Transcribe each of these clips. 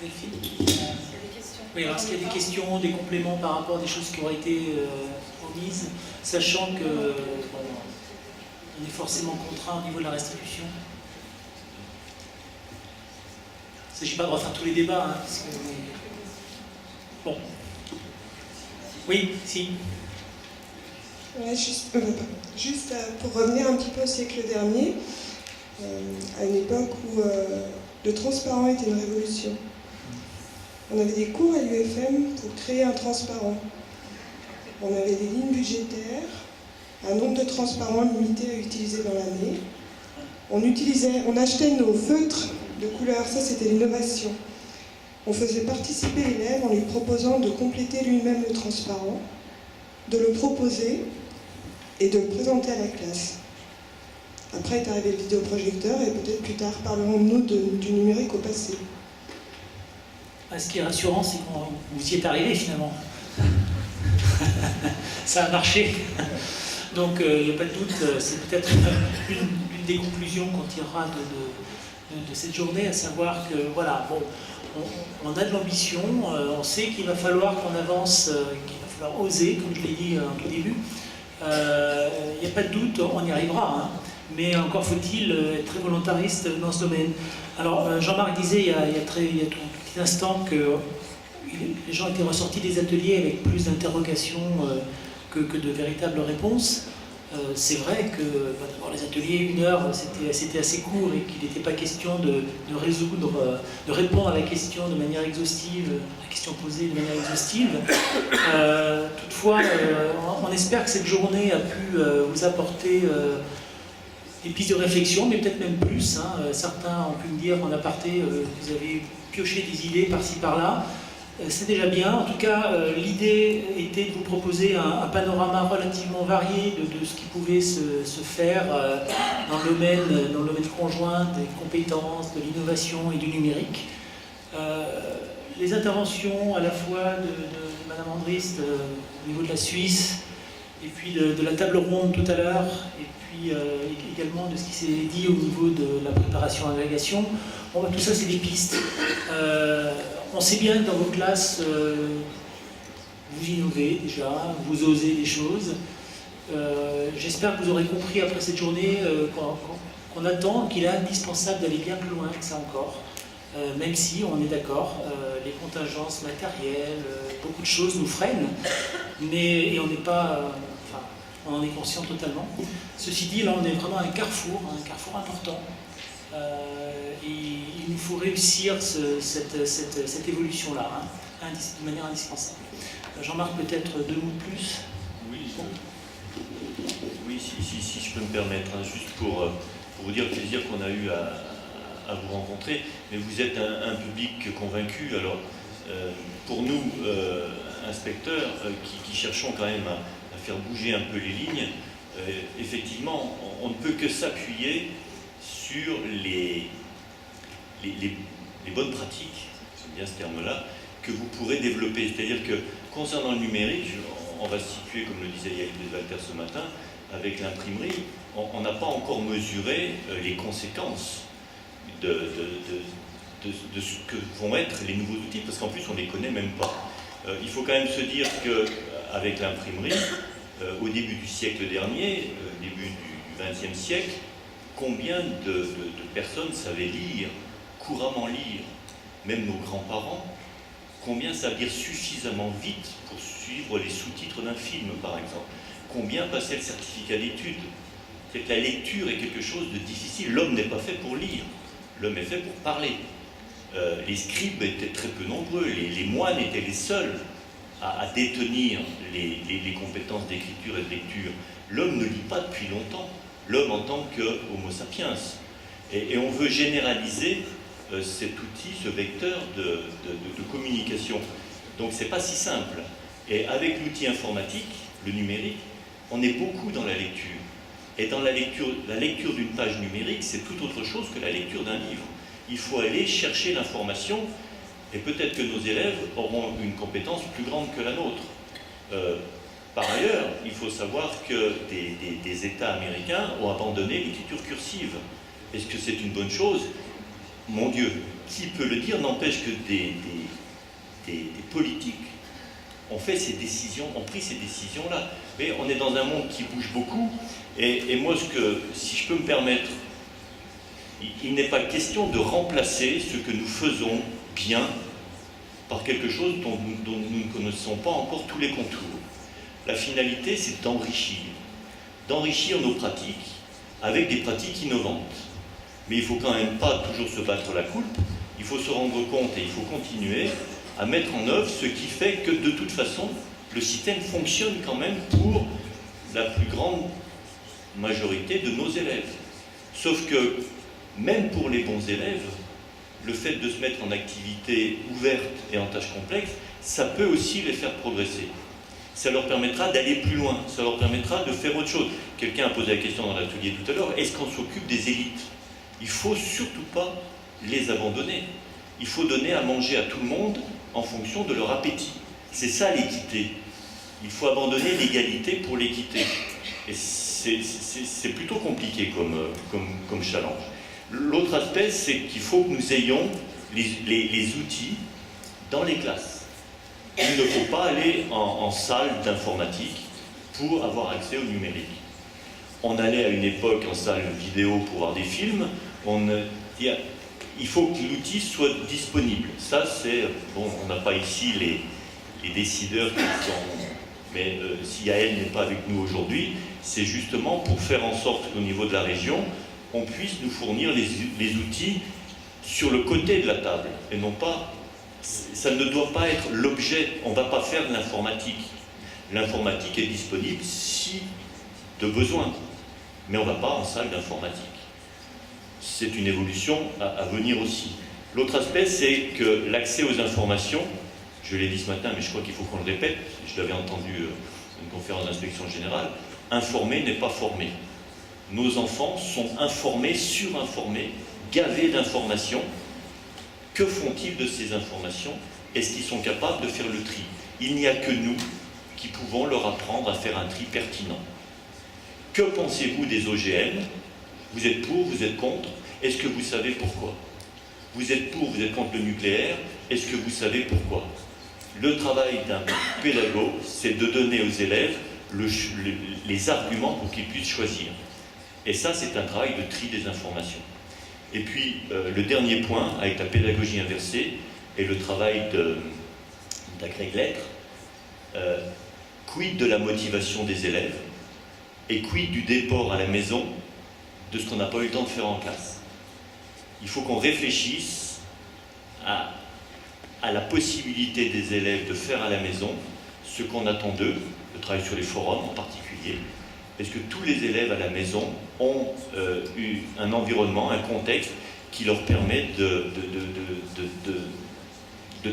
Delphine. Oui, alors est-ce qu'il y a des questions, des compléments par rapport à des choses qui auraient été omises, sachant que bon, on est forcément contraint au niveau de la restitution. Il ne s'agit pas de refaire tous les débats, hein, parce que... Bon. Oui, si. Ouais, juste pour revenir un petit peu au siècle dernier, à une époque où le transparent était une révolution. On avait des cours à l'UFM pour créer un transparent. On avait des lignes budgétaires, un nombre de transparents limité à utiliser dans l'année. On achetait nos feutres de couleur, ça c'était l'innovation. On faisait participer l'élève en lui proposant de compléter lui-même le transparent, de le proposer et de le présenter à la classe. Après est arrivé le vidéoprojecteur et peut-être plus tard parlerons-nous du numérique au passé. Ce qui est rassurant, c'est que vous y êtes arrivé finalement. Ça a marché. Donc il n'y a pas de doute, c'est peut-être une des conclusions qu'on tirera de cette journée, à savoir que voilà, bon, on a de l'ambition, on sait qu'il va falloir qu'on avance, qu'il va falloir oser, comme je l'ai dit en tout début. Il n'y a pas de doute, on y arrivera, hein, mais encore faut-il être très volontariste dans ce domaine. Alors Jean-Marc disait il y a tout un petit instant que les gens étaient ressortis des ateliers avec plus d'interrogations que de véritables réponses. C'est vrai que d'abord les ateliers, 1 heure, c'était assez court et qu'il n'était pas question de répondre à la question de manière exhaustive, la question posée de manière exhaustive. Toutefois, on espère que cette journée a pu vous apporter des pistes de réflexion, mais peut-être même plus. Hein. Certains ont pu me dire en aparté, vous avez pioché des idées par-ci par-là. C'est déjà bien. En tout cas, l'idée était de vous proposer un panorama relativement varié de ce qui pouvait se faire dans le domaine conjoint des compétences, de l'innovation et du numérique. Les interventions à la fois de Madame Andrist au niveau de la Suisse, et puis de la table ronde tout à l'heure, et puis également de ce qui s'est dit au niveau de la préparation à l'agrégation. Bon, tout ça, c'est des pistes. On sait bien que dans vos classes, vous innovez déjà, vous osez des choses. J'espère que vous aurez compris après cette journée qu'on attend, qu'il est indispensable d'aller bien plus loin que ça encore. Même si, on est d'accord, les contingences matérielles, beaucoup de choses nous freinent, et on n'est pas... on en est conscient totalement. Ceci dit, là, on est vraiment à un carrefour important. Et il nous faut réussir cette évolution-là, hein, de manière indispensable. Jean-Marc, peut-être 2 mots de plus. Oui, si je peux me permettre, hein, juste pour vous dire le plaisir qu'on a eu à vous rencontrer, mais vous êtes un public convaincu. Alors, pour nous, inspecteurs, qui cherchons quand même à faire bouger un peu les lignes, effectivement, on ne peut que s'appuyer sur les bonnes pratiques, c'est bien ce terme-là, que vous pourrez développer. C'est-à-dire que, concernant le numérique, on va se situer, comme le disait Yael Walter ce matin, avec l'imprimerie, on n'a pas encore mesuré les conséquences de ce que vont être les nouveaux outils, parce qu'en plus, on ne les connaît même pas. Il faut quand même se dire qu'avec l'imprimerie, au début du siècle dernier, début du XXe siècle, combien de personnes savaient lire, couramment lire, même nos grands-parents, combien savent lire suffisamment vite pour suivre les sous-titres d'un film, par exemple, combien passaient le certificat d'études. C'est que la lecture est quelque chose de difficile. L'homme n'est pas fait pour lire, l'homme est fait pour parler. Les scribes étaient très peu nombreux, les moines étaient les seuls à détenir les compétences d'écriture et de lecture. L'homme ne lit pas depuis longtemps, l'homme en tant qu'homo sapiens. Et on veut généraliser cet outil, ce vecteur de communication. Donc c'est pas si simple. Et avec l'outil informatique, le numérique, on est beaucoup dans la lecture. Et dans la lecture d'une page numérique, c'est tout autre chose que la lecture d'un livre. Il faut aller chercher l'information, et peut-être que nos élèves auront une compétence plus grande que la nôtre. Par ailleurs, il faut savoir que des États américains ont abandonné l'écriture cursive. Est-ce que c'est une bonne chose? Mon Dieu, qui peut le dire, n'empêche que des politiques ont pris ces décisions-là. Mais on est dans un monde qui bouge beaucoup, et moi, si je peux me permettre, il n'est pas question de remplacer ce que nous faisons bien par quelque chose dont nous ne connaissons pas encore tous les contours. La finalité, c'est d'enrichir nos pratiques avec des pratiques innovantes. Mais il ne faut quand même pas toujours se battre la coulpe, il faut se rendre compte et il faut continuer à mettre en œuvre ce qui fait que de toute façon, le système fonctionne quand même pour la plus grande majorité de nos élèves. Sauf que, même pour les bons élèves, le fait de se mettre en activité ouverte et en tâches complexes, ça peut aussi les faire progresser. Ça leur permettra d'aller plus loin, ça leur permettra de faire autre chose. Quelqu'un a posé la question dans l'atelier tout à l'heure, est-ce qu'on s'occupe des élites? Il ne faut surtout pas les abandonner. Il faut donner à manger à tout le monde en fonction de leur appétit. C'est ça l'équité. Il faut abandonner l'égalité pour l'équité. Et c'est plutôt compliqué comme challenge. L'autre aspect, c'est qu'il faut que nous ayons les outils dans les classes. Il ne faut pas aller en salle d'informatique pour avoir accès au numérique. On allait à une époque en salle vidéo pour voir des films, il faut que l'outil soit disponible. Ça, c'est... Bon, on n'a pas ici les décideurs qui sont... Mais si Yael n'est pas avec nous aujourd'hui, c'est justement pour faire en sorte qu'au niveau de la région, on puisse nous fournir les outils sur le côté de la table, et non pas... Ça ne doit pas être l'objet, on ne va pas faire de l'informatique. L'informatique est disponible si de besoin, mais on ne va pas en salle d'informatique. C'est une évolution à venir aussi. L'autre aspect, c'est que l'accès aux informations, je l'ai dit ce matin, mais je crois qu'il faut qu'on le répète, je l'avais entendu à une conférence d'inspection générale, informer n'est pas former. Nos enfants sont informés, surinformés, gavés d'informations. Que font-ils de ces informations? Est-ce qu'ils sont capables de faire le tri? Il n'y a que nous qui pouvons leur apprendre à faire un tri pertinent. Que pensez-vous des OGM? Vous êtes pour, vous êtes contre? Est-ce que vous savez pourquoi? Vous êtes pour, vous êtes contre le nucléaire? Est-ce que vous savez pourquoi? Le travail d'un pédagogue, c'est de donner aux élèves les arguments pour qu'ils puissent choisir. Et ça, c'est un travail de tri des informations. Et puis, le dernier point, avec la pédagogie inversée, et le travail d'Agrég Lettres, quid de la motivation des élèves, et quid du déport à la maison de ce qu'on n'a pas eu le temps de faire en classe. Il faut qu'on réfléchisse à la possibilité des élèves de faire à la maison ce qu'on attend d'eux, le travail sur les forums en particulier. Est-ce que tous les élèves à la maison ont eu un environnement, un contexte qui leur permet de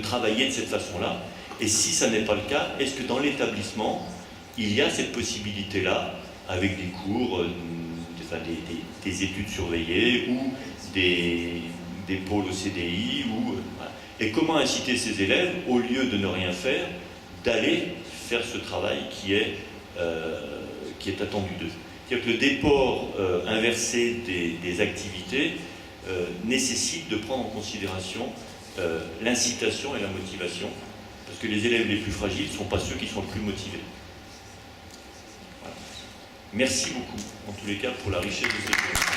travailler de cette façon-là? Et si ça n'est pas le cas, est-ce que dans l'établissement, il y a cette possibilité-là, avec des cours, des études surveillées ou des pôles au CDI voilà. Et comment inciter ces élèves, au lieu de ne rien faire, d'aller faire ce travail qui est attendu d'eux. C'est-à-dire que le déport inversé des activités nécessite de prendre en considération l'incitation et la motivation, parce que les élèves les plus fragiles ne sont pas ceux qui sont le plus motivés. Voilà. Merci beaucoup, en tous les cas, pour la richesse de cette journée.